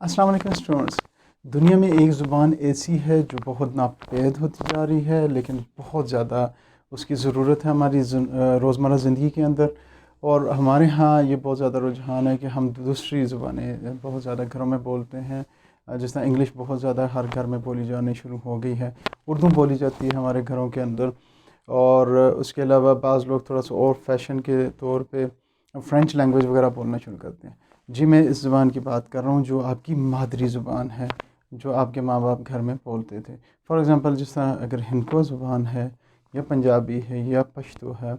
السلام علیکم اسٹوڈنٹس. دنیا میں ایک زبان ایسی ہے جو بہت ناپید ہوتی جا رہی ہے، لیکن بہت زیادہ اس کی ضرورت ہے ہماری روزمرہ زندگی کے اندر. اور ہمارے ہاں یہ بہت زیادہ رجحان ہے کہ ہم دوسری زبانیں بہت زیادہ گھروں میں بولتے ہیں. جس طرح انگلش بہت زیادہ ہر گھر میں بولی جانے شروع ہو گئی ہے، اردو بولی جاتی ہے ہمارے گھروں کے اندر. اور اس کے علاوہ بعض لوگ تھوڑا سا اور فیشن کے طور پہ فرینچ لینگویج وغیرہ بولنا شروع کرتے ہیں. جی میں اس زبان کی بات کر رہا ہوں جو آپ کی مادری زبان ہے، جو آپ کے ماں باپ گھر میں بولتے تھے. فار ایگزامپل جس طرح اگر ہندکو زبان ہے، یا پنجابی ہے، یا پشتو ہے،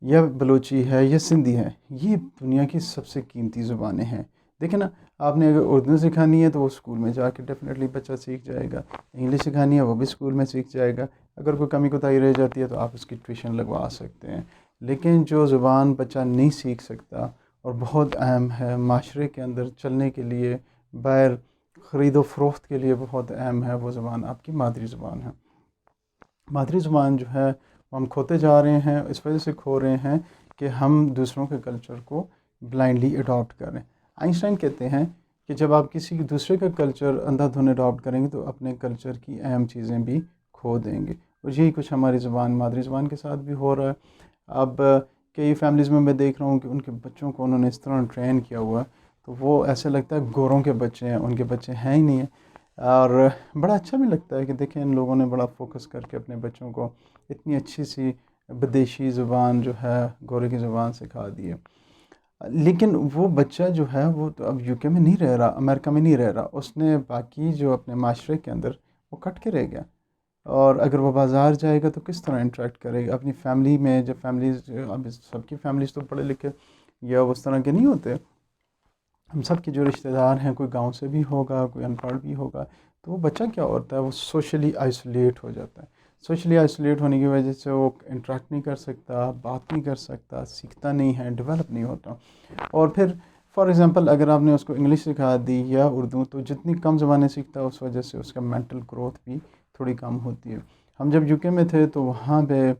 یا بلوچی ہے، یا سندھی ہے، یہ دنیا کی سب سے قیمتی زبانیں ہیں. دیکھیں نا، آپ نے اگر اردو سکھانی ہے تو وہ اسکول میں جا کے ڈیفینیٹلی بچہ سیکھ جائے گا. انگلش سکھانی ہے وہ بھی اسکول میں سیکھ جائے گا. اگر کوئی کمی کوتاہی رہ جاتی ہے تو آپ اس کی ٹیوشن لگوا سکتے ہیں. لیکن جو زبان بچہ نہیں سیکھ سکتا اور بہت اہم ہے معاشرے کے اندر چلنے کے لیے، باہر خرید و فروخت کے لیے بہت اہم ہے، وہ زبان آپ کی مادری زبان ہے. مادری زبان جو ہے وہ ہم کھوتے جا رہے ہیں، اس وجہ سے کھو رہے ہیں کہ ہم دوسروں کے کلچر کو بلائنڈلی اڈاپٹ کریں. آئنسٹائن کہتے ہیں کہ جب آپ کسی دوسرے کا کلچر اندھا دھند اڈاپٹ کریں گے تو اپنے کلچر کی اہم چیزیں بھی کھو دیں گے. اور یہی کچھ ہماری زبان مادری زبان کے ساتھ بھی ہو رہا ہے. اب کئی فیملیز میں دیکھ رہا ہوں کہ ان کے بچوں کو انہوں نے اس طرح ٹرین کیا ہوا ہے تو وہ ایسے لگتا ہے گوروں کے بچے ہیں، ان کے بچے ہیں ہی نہیں ہیں. اور بڑا اچھا بھی لگتا ہے کہ دیکھیں ان لوگوں نے بڑا فوکس کر کے اپنے بچوں کو اتنی اچھی سی بدیشی زبان جو ہے گورے کی زبان سکھا دی ہے. لیکن وہ بچہ جو ہے وہ تو اب یو کے میں نہیں رہ رہا، امریکہ میں نہیں رہ رہا، اس نے باقی جو اپنے معاشرے کے اندر وہ کٹ کے رہ گیا. اور اگر وہ بازار جائے گا تو کس طرح انٹریکٹ کرے گا اپنی فیملی میں؟ جب فیملیز، اب سب کی فیملیز تو پڑھے لکھے یا اس طرح کے نہیں ہوتے. ہم سب کے جو رشتہ دار ہیں، کوئی گاؤں سے بھی ہوگا، کوئی ان پڑھ بھی ہوگا، تو وہ بچہ کیا ہوتا ہے، وہ سوشلی آئسولیٹ ہو جاتا ہے. سوشلی آئسولیٹ ہونے کی وجہ سے وہ انٹریکٹ نہیں کر سکتا، بات نہیں کر سکتا، سیکھتا نہیں ہے، ڈیولپ نہیں ہوتا. اور پھر فار ایگزامپل اگر آپ نے اس کو انگلش سکھا دی یا اردو، تو جتنی کم زبانیں سیکھتا ہے اس وجہ سے اس کا مینٹل گروتھ بھی تھوڑی کم ہوتی ہے. ہم جب یو کے میں تھے تو وہاں پہ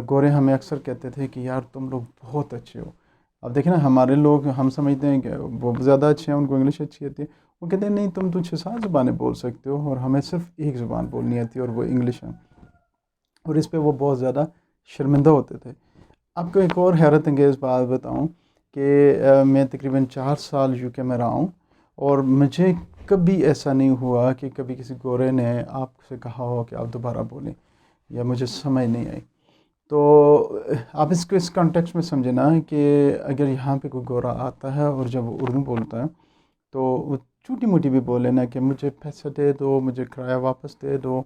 گورے ہمیں اکثر کہتے تھے کہ یار تم لوگ بہت اچھے ہو. اب دیکھیں نا، ہمارے لوگ ہم سمجھتے ہیں کہ وہ زیادہ اچھے ہیں، ان کو انگلش اچھی آتی ہے. وہ کہتے ہیں نہیں، تم تو 6-7 زبانیں بول سکتے ہو اور ہمیں صرف ایک زبان بولنی آتی ہے اور وہ انگلش ہے. اور اس پہ وہ بہت زیادہ شرمندہ ہوتے تھے. آپ کو ایک اور حیرت انگیز بات بتاؤں کہ میں تقریباً 4 سال یو کے میں رہا ہوں، اور مجھے کبھی ایسا نہیں ہوا کہ کبھی کسی گورے نے آپ سے کہا ہو کہ آپ دوبارہ بولیں یا مجھے سمجھ نہیں آئی. تو آپ اس کو اس کانٹیکسٹ میں سمجھیں نا کہ اگر یہاں پہ کوئی گورا آتا ہے اور جب وہ اردو بولتا ہے تو وہ چھوٹی موٹی بھی بولے نا کہ مجھے پیسے دے دو، مجھے کرایہ واپس دے دو،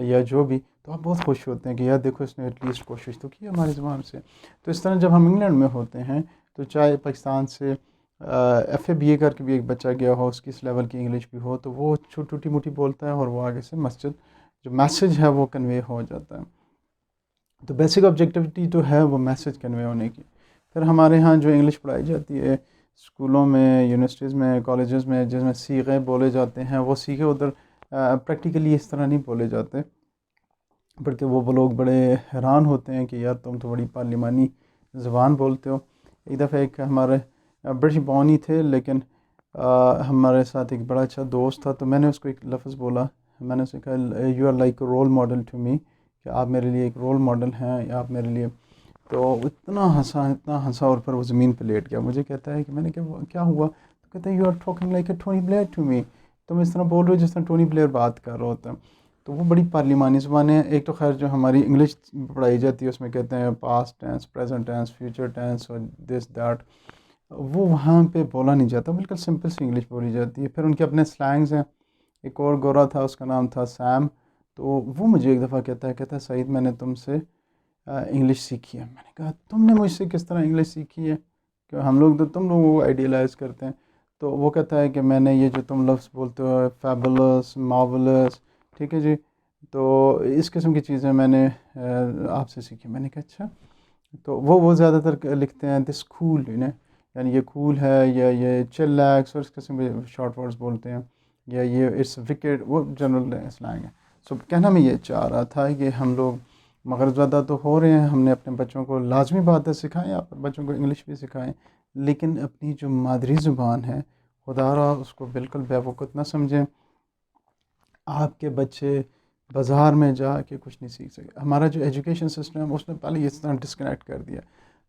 یا جو بھی، تو آپ بہت خوش ہوتے ہیں کہ یار دیکھو اس نے ایٹ لیسٹ کوشش تو کی ہماری زبان سے. تو اس طرح جب ہم انگلینڈ میں ہوتے ہیں تو چاہے پاکستان سے ایف اے بی اے کر کے بھی ایک بچہ گیا ہو، اس کی اس لیول کی انگلش بھی ہو، تو وہ چھوٹی موٹی بولتا ہے اور وہ آگے سے مسجد جو میسج ہے وہ کنوے ہو جاتا ہے. تو بیسک آبجیکٹیوٹی تو ہے وہ میسج کنوے ہونے کی. پھر ہمارے ہاں جو انگلش پڑھائی جاتی ہے اسکولوں میں، یونیورسٹیز میں، کالجز میں، جس میں صیغے بولے جاتے ہیں، وہ صیغے ادھر پریکٹیکلی اس طرح نہیں بولے جاتے، بلکہ وہ لوگ بڑے حیران ہوتے ہیں کہ یار تم تو بڑی پارلیمانی زبان بولتے ہو. ایک دفعہ ایک ہمارے برٹش بورن ہی تھے لیکن ہمارے ساتھ ایک بڑا اچھا دوست تھا، تو میں نے اس کو ایک لفظ بولا. میں نے اسے کہا you are like a role model to me, کہ آپ میرے لیے ایک رول ماڈل ہیں، یا آپ میرے لیے. تو اتنا ہنسا اور پھر وہ زمین پہ لیٹ گیا. مجھے کہتا ہے کہ میں نے کیا ہوا؟ تو کہتا ہے you are talking like a Tony Blair to me, تم اس طرح بول رہے ہو جس طرح ٹونی بلیئر بات کر رہا ہوتا ہے. تو وہ بڑی پارلیمانی زبانیں ہیں. ایک تو خیر جو ہماری انگلش پڑھائی جاتی ہے اس میں کہتے ہیں past tense, present tense, future tennis اور دس دیٹ، وہ وہاں پہ بولا نہیں جاتا، بالکل سمپل سی انگلش بولی جاتی ہے. پھر ان کے اپنے سلینگز ہیں. ایک اور گورا تھا، اس کا نام تھا سیم، تو وہ مجھے ایک دفعہ کہتا ہے سعید میں نے تم سے انگلش سیکھی ہے. میں نے کہا تم نے مجھ سے کس طرح انگلش سیکھی ہے، کہ ہم لوگ تو تم لوگوں کو آئیڈیلائز کرتے ہیں. تو وہ کہتا ہے کہ میں نے یہ جو تم لفظ بولتے ہو فیبولس، مارولس، ٹھیک ہے جی، تو اس قسم کی چیزیں میں نے آپ سے سیکھی. میں نے کہا اچھا. تو وہ زیادہ تر لکھتے ہیں دس کول، یعنی یہ کول ہے، یا یہ چلیکس، اور اس قسم کے شارٹ ورڈز بولتے ہیں، یا یہ اٹس وکٹ، وہ جنرل اسلینگ ہے. سو کہنا میں یہ چاہ رہا تھا کہ ہم لوگ مغرب زدہ تو ہو رہے ہیں، ہم نے اپنے بچوں کو لازمی بات ہے سکھائیں، آپ بچوں کو انگلش بھی سکھائیں، لیکن اپنی جو مادری زبان ہے خدا را اس کو بالکل بیوقوف نہ سمجھیں. آپ کے بچے بازار میں جا کے کچھ نہیں سیکھ سکے. ہمارا جو ایجوکیشن سسٹم ہے اس نے پہلے اس طرح ڈسکنیکٹ کر دیا.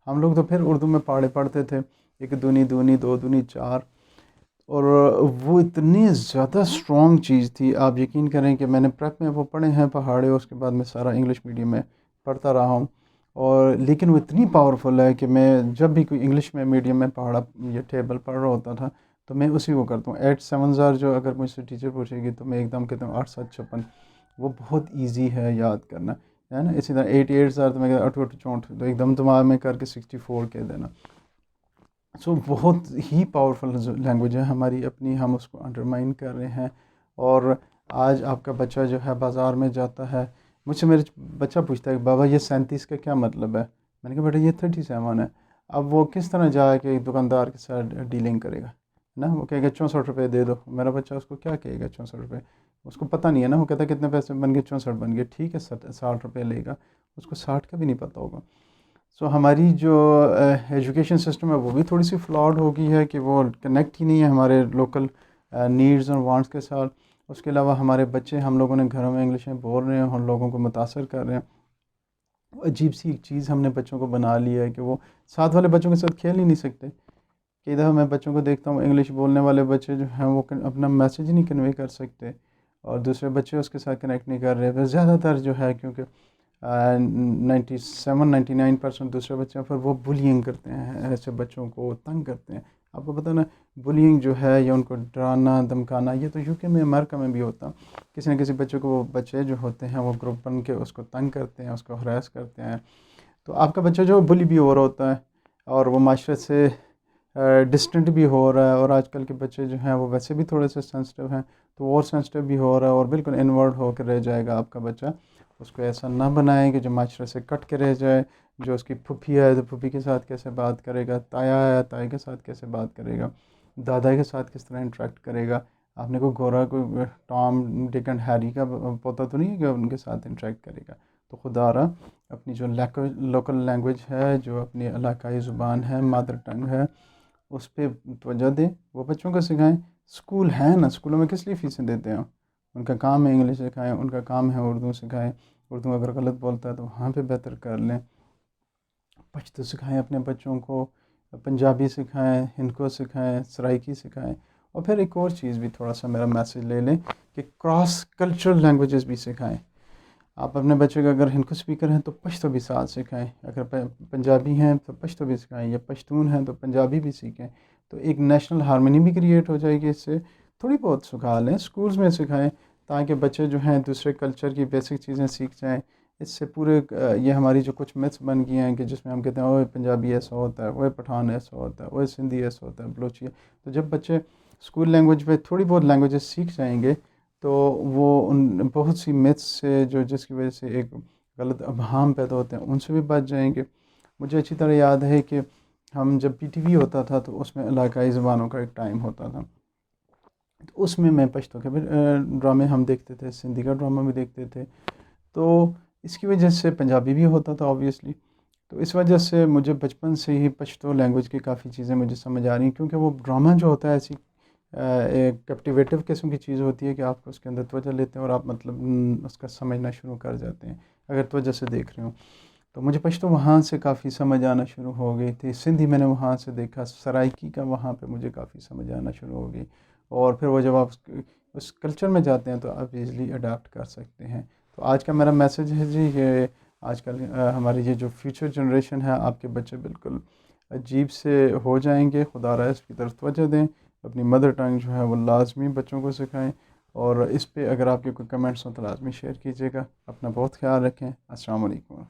ہم لوگ تو پھر اردو میں پاڑھے پڑھتے تھے، ایک دونی دونی دو دونی چار، اور وہ اتنی زیادہ اسٹرانگ چیز تھی. آپ یقین کریں کہ میں نے پریپ میں وہ پڑھے ہیں پہاڑے، اس کے بعد میں سارا انگلش میڈیم میں پڑھتا رہا ہوں، اور لیکن وہ اتنی پاورفل ہے کہ میں جب بھی کوئی انگلش میں میڈیم میں پہاڑا یہ ٹیبل پڑھ رہا ہوتا تھا تو میں اسی کو کرتا ہوں. 8 7 جو اگر مجھ سے ٹیچر پوچھے گی تو میں ایک دم کہتا ہوں 8 7 56. وہ بہت ایزی ہے یاد کرنا، ہے نا. اسی طرح 8 8 تو میں کہتا 8 8 64 تو ایک دم دماغ میں کر کے 64 کہہ دینا. سو بہت ہی پاورفل لینگویج ہے ہماری اپنی، ہم اس کو انڈرمائن کر رہے ہیں. اور آج آپ کا بچہ جو ہے بازار میں جاتا ہے، مجھ سے میرے بچہ پوچھتا ہے کہ بابا یہ 37 کا کیا مطلب ہے؟ میں نے کہا بیٹا یہ 37 ہے. اب وہ کس طرح جا کے دکاندار کے ساتھ ڈیلنگ کرے گا نا؟ وہ کہے گا 64 روپے دے دو. میرا بچہ اس کو کیا کہے گا 64 روپے؟ اس کو پتہ نہیں ہے نا. وہ کہتا ہے کتنے پیسے بن گئے؟ 64 بن گئے. ٹھیک ہے 60 روپے لے گا، اس کو 60 کا بھی نہیں پتہ ہوگا. سو ہماری جو ایجوکیشن سسٹم ہے وہ بھی تھوڑی سی فلاڈ ہو گئی ہے کہ وہ کنیکٹ ہی نہیں ہے ہمارے لوکل نیڈز اور وانٹس کے ساتھ. اس کے علاوہ ہمارے بچے، ہم لوگوں نے گھروں میں انگلش میں بول رہے ہیں اور لوگوں کو متاثر کر رہے ہیں. عجیب سی ایک چیز ہم نے بچوں کو بنا لی ہے کہ وہ ساتھ والے بچوں کے ساتھ کھیل ہی نہیں سکتے. کئی دفعہ میں بچوں کو دیکھتا ہوں انگلش بولنے والے بچے جو ہیں وہ اپنا میسیج نہیں کنوے کر سکتے، اور دوسرے بچے اس کے ساتھ کنیکٹ نہیں کر رہے. پھر زیادہ تر جو ہے کیونکہ 97 99% دوسرے بچوں پر وہ بلینگ کرتے ہیں، ایسے بچوں کو تنگ کرتے ہیں. آپ کو پتہ نا بلینگ جو ہے یا ان کو ڈرانا دھمکانا، یہ تو UK میں امریکہ میں بھی ہوتا. کسی نہ کسی بچے کو وہ بچے جو ہوتے ہیں وہ گروپ بن کے اس کو تنگ کرتے ہیں، اس کو ہراس کرتے ہیں. تو آپ کا بچہ جو بلی بھی ہو رہا ہوتا ہے اور وہ معاشرے سے ڈسٹنٹ بھی ہو رہا ہے. اور آج کل کے بچے جو ہیں وہ ویسے بھی تھوڑے سے سینسٹیو ہیں، تو اور سینسٹیو بھی ہو رہا ہے اور بالکل انورڈ ہو کے رہ جائے گا آپ کا بچہ. اس کو ایسا نہ بنائیں کہ جو معاشرے سے کٹ کے رہ جائے. جو اس کی پھوپھی ہے تو پھوپھی کے ساتھ کیسے بات کرے گا، تایا ہے تائی کے ساتھ کیسے بات کرے گا، دادا کے ساتھ کس طرح انٹریکٹ کرے گا. آپ نے کوئی گورا کوئی ٹام ڈک اینڈ ہیری کا پوتا تو نہیں ہے کہ ان کے ساتھ انٹریکٹ کرے گا. تو خدا را اپنی جو لوکل لینگویج ہے، جو اپنی علاقائی زبان ہے، مادر ٹنگ ہے، اس پہ توجہ دیں، وہ بچوں کو سکھائیں. اسکول ہیں نا، اسکولوں میں کس لیے فیسیں دیتے ہیں؟ ان کا کام ہے انگلش سکھائیں، ان کا کام ہے اردو سکھائیں. اردو اگر غلط بولتا ہے تو وہاں پہ بہتر کر لیں. پشتو سکھائیں اپنے بچوں کو، پنجابی سکھائیں، ہندکو سکھائیں، سرائکی سکھائیں. اور پھر ایک اور چیز بھی تھوڑا سا میرا میسیج لے لیں کہ کراس کلچرل لینگویجز بھی سکھائیں. آپ اپنے بچے کا اگر ہندکو اسپیکر ہیں تو پشتو بھی ساتھ سکھائیں. اگر پنجابی ہیں تو پشتو بھی سکھائیں، یا پشتون ہیں تو پنجابی بھی سیکھیں. تو ایک نیشنل ہارمونی بھی کریٹ ہو جائے گی. اس سے تھوڑی بہت سکھا لیں، اسکولز میں سکھائیں تاکہ بچے جو ہیں دوسرے کلچر کی بیسک چیزیں سیکھ جائیں. اس سے پورے یہ ہماری جو کچھ متس بن گئی ہیں کہ جس میں ہم کہتے ہیں اوے پنجابی ایسا ہوتا ہے، اوے پٹھان ایسا ہوتا ہے، اوے سندھی ایسا ہوتا ہے، بلوچی. تو جب بچے اسکول لینگویج پہ تھوڑی بہت لینگویجز سیکھ جائیں گے تو وہ ان بہت سی متس سے جو جس کی وجہ سے ایک غلط ابہام پیدا ہوتے ہیں ان سے بھی بچ جائیں گے. مجھے اچھی طرح یاد ہے کہ ہم جب PTV ہوتا تھا تو اس میں علاقائی زبانوں کا ایک ٹائم ہوتا تھا. تو اس میں پشتو کے ڈرامے ہم دیکھتے تھے، سندھی کا ڈرامہ بھی دیکھتے تھے. تو اس کی وجہ سے پنجابی بھی ہوتا تھا آبویسلی. تو اس وجہ سے مجھے بچپن سے ہی پشتو لینگویج کی کافی چیزیں مجھے سمجھ آ رہی ہیں، کیونکہ وہ ڈرامہ جو ہوتا ہے ایسی ایک کیپٹیویٹو قسم کی چیز ہوتی ہے کہ آپ کو اس کے اندر توجہ لیتے ہیں اور آپ مطلب اس کا سمجھنا شروع کر جاتے ہیں اگر توجہ سے دیکھ رہے ہوں. تو مجھے پشتو وہاں سے کافی سمجھ آنا شروع ہو گئی تھی. سندھی میں نے وہاں سے دیکھا، سرائکی کا وہاں پہ مجھے کافی سمجھ آنا شروع ہو گئی. اور پھر وہ جب آپ اس کلچر میں جاتے ہیں تو آپ ایزیلی اڈاپٹ کر سکتے ہیں. تو آج کا میرا میسیج ہے جی کہ آج کل ہماری یہ جو فیوچر جنریشن ہے، آپ کے بچے بالکل عجیب سے ہو جائیں گے. خدا را اس کی طرف توجہ دیں. اپنی مدر ٹنگ جو ہے وہ لازمی بچوں کو سکھائیں. اور اس پہ اگر آپ کے کوئی کمنٹس ہوں تو لازمی شیئر کیجیے گا. اپنا بہت خیال رکھیں. السلام علیکم.